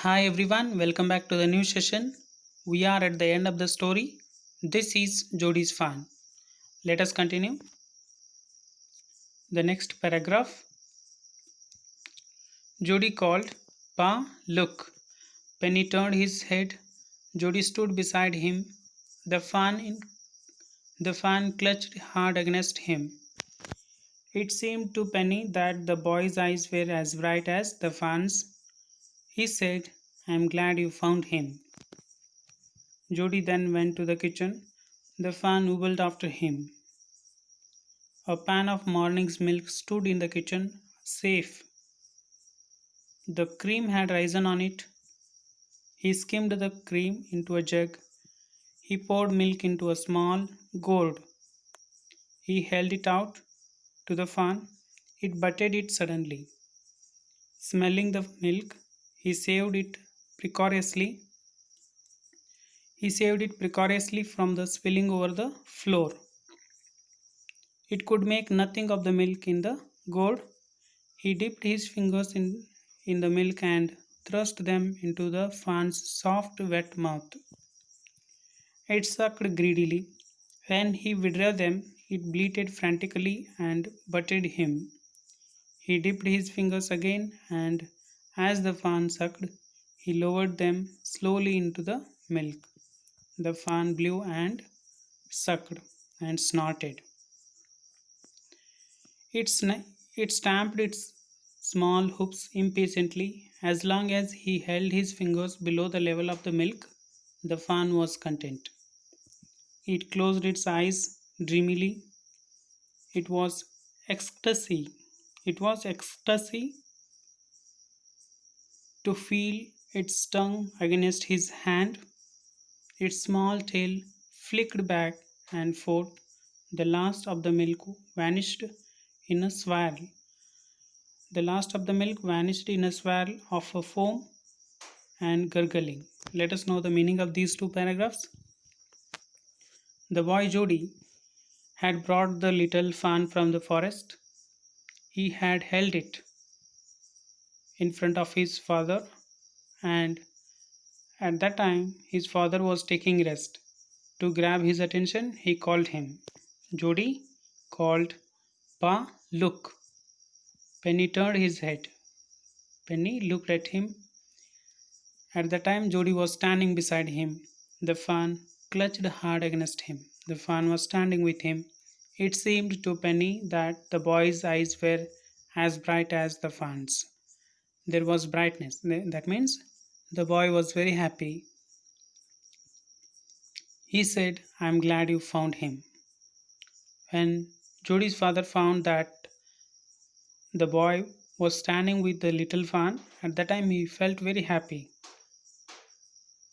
Hi everyone, welcome back to the new session. We are at the end of the story. This is Jodi's fan. Let us continue. The next paragraph. Jody called, Pa, look. Penny turned his head. Jody stood beside him. The fan in, the fan clutched hard against him. It seemed to Penny that the boy's eyes were as bright as the fan's. He said, I'm glad you found him. Jody then went to the kitchen. The fan wobbled after him. A pan of morning's milk stood in the kitchen, safe. The cream had risen on it. He skimmed the cream into a jug. He poured milk into a small gourd. He held it out to the fan. It butted it suddenly. Smelling the milk, he saved it precariously. He saved it precariously from the spilling over the floor. It could make nothing of the milk in the gourd. He dipped his fingers in the milk and thrust them into the fan's soft, wet mouth. It sucked greedily. When he withdrew them, it bleated frantically and butted him. He dipped his fingers again, and as the fan sucked, he lowered them slowly into the milk. The fan blew and sucked and snorted. It, it stamped its small hoofs impatiently. As long as he held his fingers below the level of the milk, the fan was content. It closed its eyes dreamily. It was ecstasy. It was ecstasy to feel its tongue against his hand. Its small tail flicked back and forth. The last of the milk vanished in a swirl. The last of the milk vanished in a swirl of a foam and gurgling. Let us know the meaning of these two paragraphs. The boy Jody had brought the little fan from the forest. He had held it in front of his father, and at that time his father was taking rest. To grab his attention, he called him. Jody called, Pa, look. Penny turned his head. Penny looked at him. At the time, Jody was standing beside him. The fan clutched hard against him. The fan was standing with him. It seemed to Penny that the boy's eyes were as bright as the fan's. There was brightness. That means the boy was very happy. He said, I'm glad you found him. When Jody's father found that the boy was standing with the little fan, at that time he felt very happy.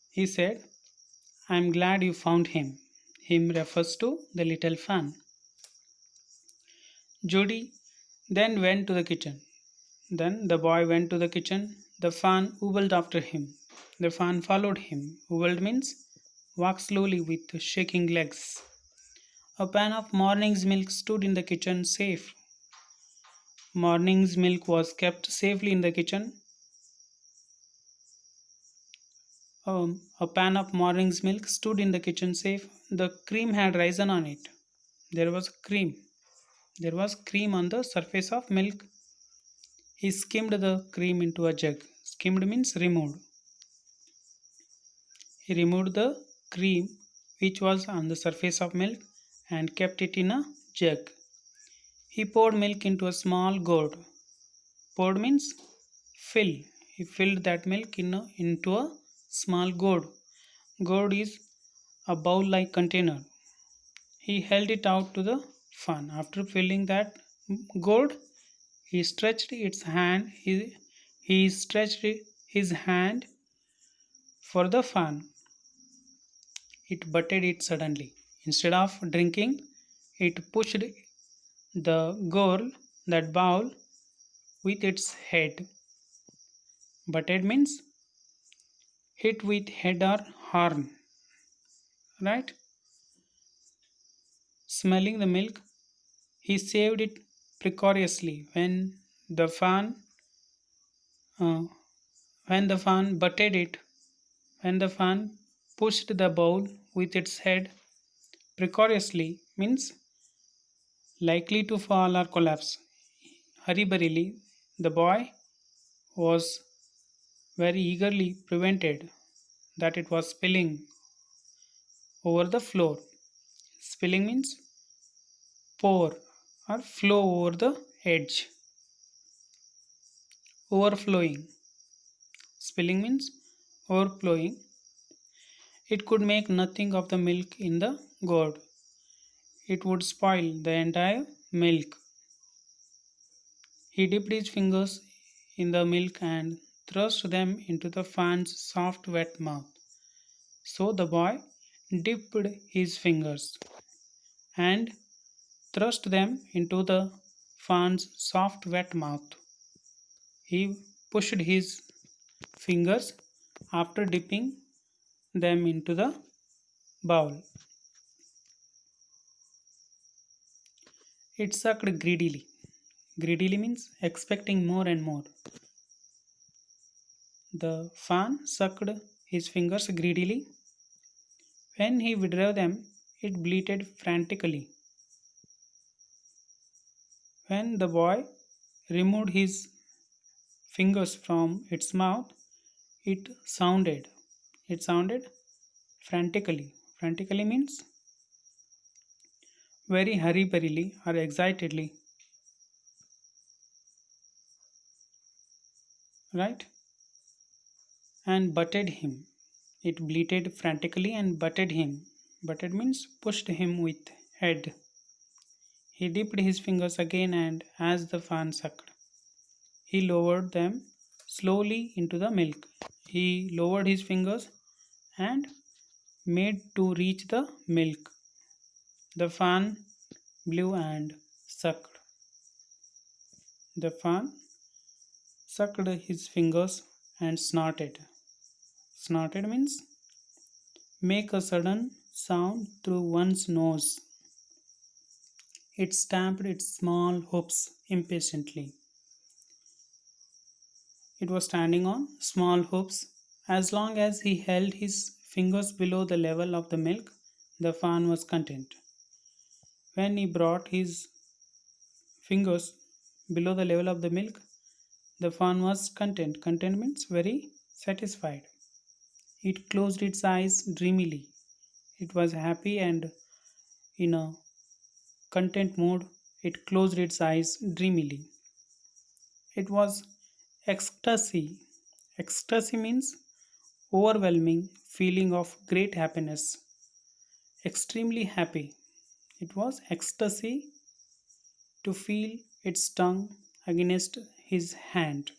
He said, I'm glad you found him. Him refers to the little fan. Jody then went to the kitchen. Then the boy went to the kitchen. The fan wobbled after him. The fan followed him. Wobbled means walk slowly with shaking legs. A pan of morning's milk stood in the kitchen safe. Morning's milk was kept safely in the kitchen. A pan of morning's milk stood in the kitchen safe. The cream had risen on it. There was cream. There was cream on the surface of milk. He skimmed the cream into a jug. Skimmed means removed. He removed the cream which was on the surface of milk and kept it in a jug. He poured milk into a small gourd. Poured means fill. He filled that milk into a small gourd. Gourd is a bowl-like container. He held it out to the fan. After filling that gourd, he stretched its hand. He stretched his hand for the fan. It butted it suddenly. Instead of drinking, it pushed the gourd, that bowl, with its head. Butted means hit with head or horn. Right? Smelling the milk, he saved it precariously. When the fan uh, When the fan butted it, when the fan pushed the bowl with its head precariously, means likely to fall or collapse. Hurriedly, the boy was very eagerly prevented that it was spilling over the floor. Spilling means pour or flow over the edge. Overflowing. Spilling means overflowing. It could make nothing of the milk in the gourd. It would spoil the entire milk. He dipped his fingers in the milk and thrust them into the fan's soft wet mouth. So the boy dipped his fingers and thrust them into the fan's soft wet mouth. He pushed his fingers after dipping them into the bowl. It sucked greedily. Greedily means expecting more and more. The fan sucked his fingers greedily. When he withdrew them, it bleated frantically. When the boy removed his fingers from its mouth, it sounded. It sounded frantically. Frantically means very hurriedly or excitedly, right? And butted him. It bleated frantically and butted him. Butted means pushed him with head. He dipped his fingers again and as the fan sucked, he lowered them slowly into the milk. He lowered his fingers and made to reach the milk. The fan blew and sucked. The fan sucked his fingers and snorted. Snorted means make a sudden sound through one's nose. It stamped its small hoofs impatiently. It was standing on small hoofs. As long as he held his fingers below the level of the milk, the fan was content. When he brought his fingers below the level of the milk, the fan was content. Content means very satisfied. It closed its eyes dreamily. It was happy and in a content mood. It closed its eyes dreamily. It was ecstasy. Ecstasy means overwhelming feeling of great happiness. Extremely happy. It was ecstasy to feel its tongue against his hand.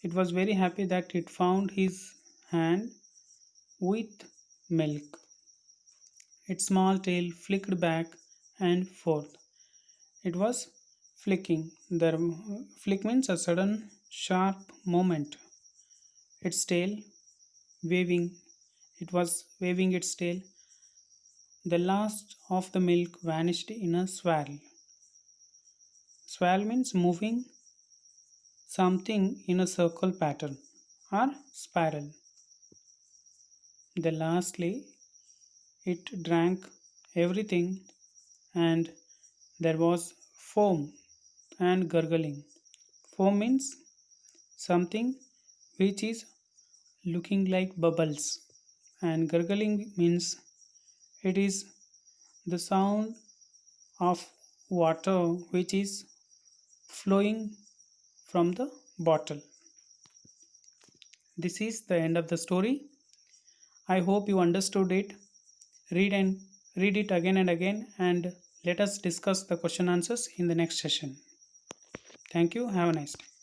It was very happy that it found his hand with milk. Its small tail flicked back and forth. It was flicking. The flick means a sudden sharp movement. Its tail waving. It was waving its tail. The last of the milk vanished in a swirl. Swirl means moving something in a circle pattern or spiral. The lastly it drank everything and there was foam and gurgling. Foam means something which is looking like bubbles, and gurgling means it is the sound of water which is flowing from the bottle. This is the end of the story. I hope you understood it. Read and read it again and again and let us discuss the question answers in the next session. Thank you. Have a nice day.